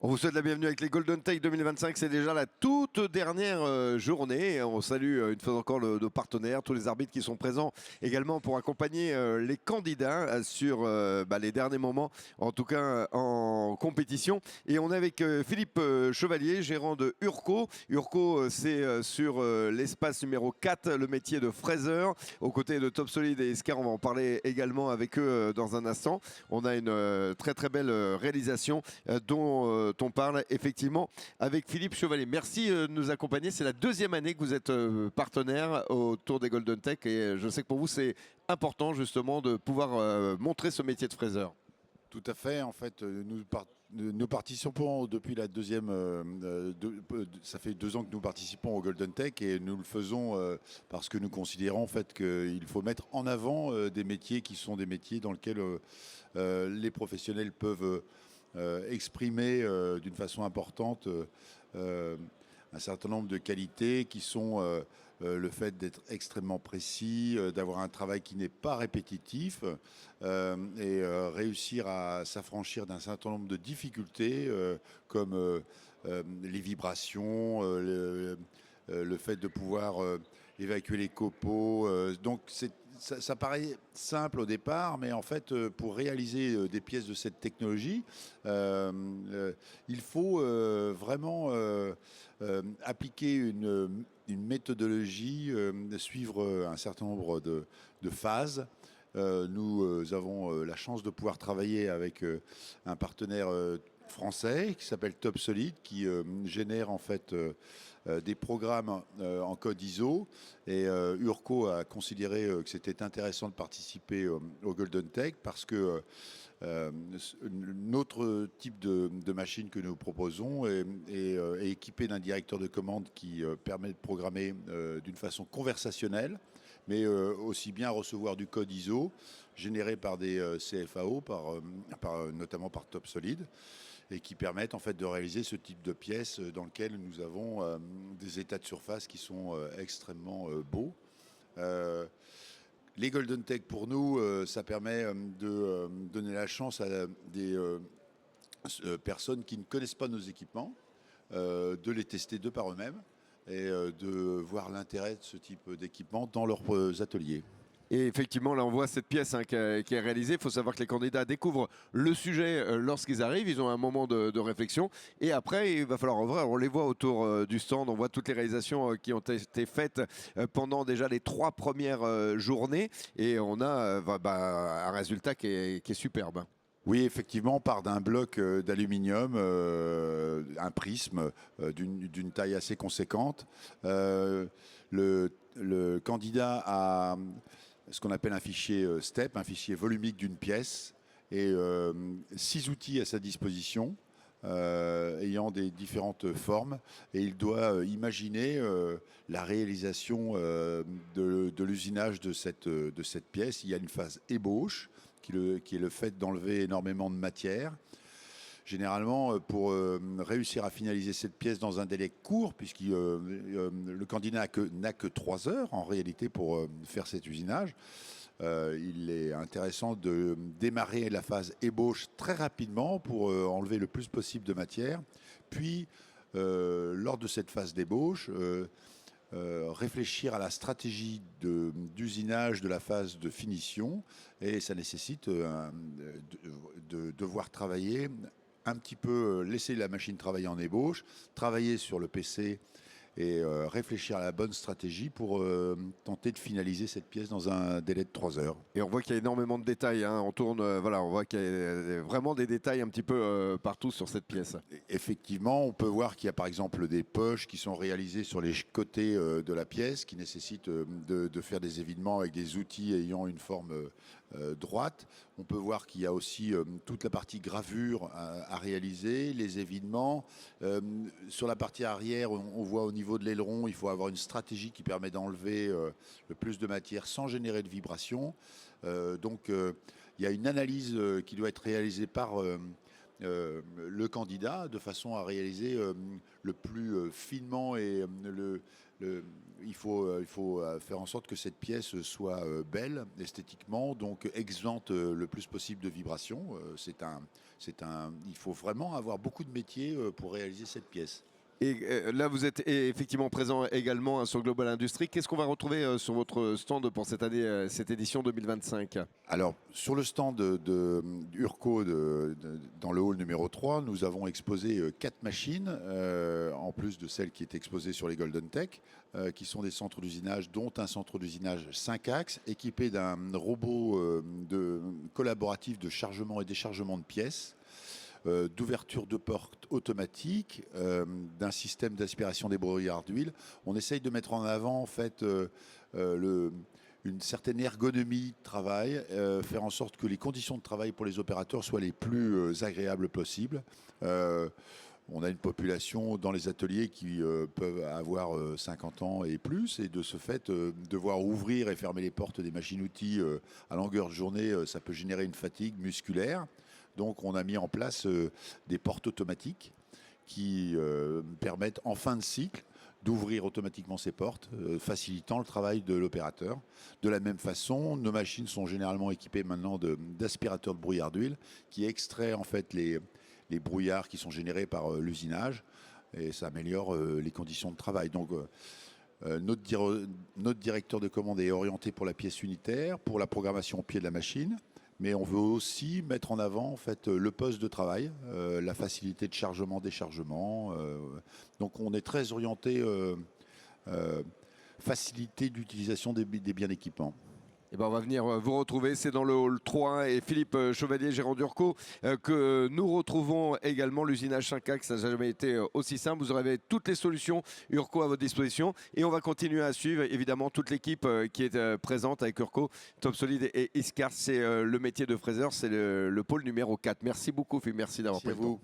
On vous souhaite la bienvenue avec les Golden Take 2025. C'est déjà la toute dernière journée. On salue une fois encore nos partenaires, tous les arbitres qui sont présents également pour accompagner les candidats sur les derniers moments, en tout cas en compétition. Et on est avec Philippe Chevalier, gérant de Urco. Urco, c'est sur l'espace numéro 4, le métier de fraiseur, aux côtés de Top Solid et Escar. On va en parler également avec eux dans un instant. On a une très très belle réalisation dont on parle effectivement avec Philippe Chevalier. Merci de nous accompagner. C'est la deuxième année que vous êtes partenaire autour des Golden Tech et je sais que pour vous c'est important justement de pouvoir montrer ce métier de fraiseur. Tout à fait. En fait, nous participons depuis la deuxième. Ça fait 2 ans que nous participons au Golden Tech et nous le faisons parce que nous considérons en fait qu'il faut mettre en avant des métiers qui sont des métiers dans lesquels les professionnels peuvent exprimer d'une façon importante un certain nombre de qualités qui sont le fait d'être extrêmement précis, d'avoir un travail qui n'est pas répétitif et réussir à s'affranchir d'un certain nombre de difficultés comme les vibrations, le fait de pouvoir évacuer les copeaux. Donc ça paraît simple au départ, mais en fait, pour réaliser des pièces de cette technologie, il faut vraiment appliquer une méthodologie, suivre un certain nombre de phases. Nous avons la chance de pouvoir travailler avec un partenaire français qui s'appelle Top Solid, qui génère en fait des programmes en code ISO. Et Urco a considéré que c'était intéressant de participer au Golden Tech parce que notre type de machine que nous proposons est équipé d'un directeur de commande qui permet de programmer d'une façon conversationnelle, mais aussi bien recevoir du code ISO généré par des CFAO, notamment par Top Solid, et qui permettent en fait de réaliser ce type de pièces dans lequel nous avons des états de surface qui sont extrêmement beaux. Les Golden Tech pour nous, ça permet de donner la chance à des personnes qui ne connaissent pas nos équipements, de les tester de par eux-mêmes et de voir l'intérêt de ce type d'équipement dans leurs ateliers. Et effectivement, là, on voit cette pièce qui est réalisée. Il faut savoir que les candidats découvrent le sujet lorsqu'ils arrivent. Ils ont un moment de réflexion. Et après, il va falloir en vrai, on les voit autour du stand. On voit toutes les réalisations qui ont été faites pendant déjà les 3 premières journées. Et on a un résultat qui est superbe. Oui, effectivement, on part d'un bloc d'aluminium, un prisme d'une taille assez conséquente. Le candidat a ce qu'on appelle un fichier STEP, un fichier volumique d'une pièce, et 6 outils à sa disposition, ayant des différentes formes, et il doit imaginer la réalisation de l'usinage de cette pièce. Il y a une phase ébauche, qui est le fait d'enlever énormément de matière. Généralement, pour réussir à finaliser cette pièce dans un délai court, puisque le candidat n'a que 3 heures en réalité pour faire cet usinage, il est intéressant de démarrer la phase ébauche très rapidement pour enlever le plus possible de matière. Puis, lors de cette phase d'ébauche, réfléchir à la stratégie d'usinage de la phase de finition, et ça nécessite de devoir travailler un petit peu, laisser la machine travailler en ébauche, travailler sur le PC et réfléchir à la bonne stratégie pour tenter de finaliser cette pièce dans un délai de 3 heures. Et on voit qu'il y a énormément de détails. On tourne, on voit qu'il y a vraiment des détails un petit peu partout sur cette pièce. Effectivement, on peut voir qu'il y a par exemple des poches qui sont réalisées sur les côtés de la pièce, qui nécessitent de faire des évidements avec des outils ayant une forme droite. On peut voir qu'il y a aussi toute la partie gravure à réaliser, les évidements. Sur la partie arrière, on voit au niveau de l'aileron, il faut avoir une stratégie qui permet d'enlever le plus de matière sans générer de vibration. Donc il y a une analyse qui doit être réalisée par le candidat de façon à réaliser le plus finement et il faut faire en sorte que cette pièce soit belle esthétiquement, donc exempte le plus possible de vibrations. Il faut vraiment avoir beaucoup de métiers pour réaliser cette pièce. Et là, vous êtes effectivement présent également sur Global Industries. Qu'est-ce qu'on va retrouver sur votre stand pour cette année, cette édition 2025? Alors, sur le stand d'Urco dans le hall numéro 3, nous avons exposé 4 machines, en plus de celles qui étaient exposées sur les Golden Tech, qui sont des centres d'usinage, dont un centre d'usinage 5 axes, équipé d'un robot collaboratif de chargement et déchargement de pièces, d'ouverture de portes automatique, d'un système d'aspiration des brouillards d'huile. On essaye de mettre en avant en fait une certaine ergonomie de travail, faire en sorte que les conditions de travail pour les opérateurs soient les plus agréables possibles. On a une population dans les ateliers qui peuvent avoir 50 ans et plus, et de ce fait, devoir ouvrir et fermer les portes des machines-outils à longueur de journée, ça peut générer une fatigue musculaire. Donc on a mis en place des portes automatiques qui permettent en fin de cycle d'ouvrir automatiquement ces portes, facilitant le travail de l'opérateur. De la même façon, nos machines sont généralement équipées maintenant d'aspirateurs de brouillard d'huile qui extraient en fait les brouillards qui sont générés par l'usinage, et ça améliore les conditions de travail. Donc notre directeur de commande est orienté pour la pièce unitaire, pour la programmation au pied de la machine. Mais on veut aussi mettre en avant en fait, le poste de travail, la facilité de chargement, déchargement. Donc on est très orienté facilité d'utilisation des biens d'équipement. Eh ben on va venir vous retrouver, c'est dans le hall 3 et Philippe Chevalier, gérant d'Urco, que nous retrouvons également. L'usinage 5 axes, ça n'a jamais été aussi simple. Vous aurez toutes les solutions Urco à votre disposition et on va continuer à suivre évidemment toute l'équipe qui est présente avec Urco, Top Solid et Iscar. C'est le métier de fraiseur, c'est le pôle numéro 4. Merci beaucoup Philippe, merci d'avoir pris le temps.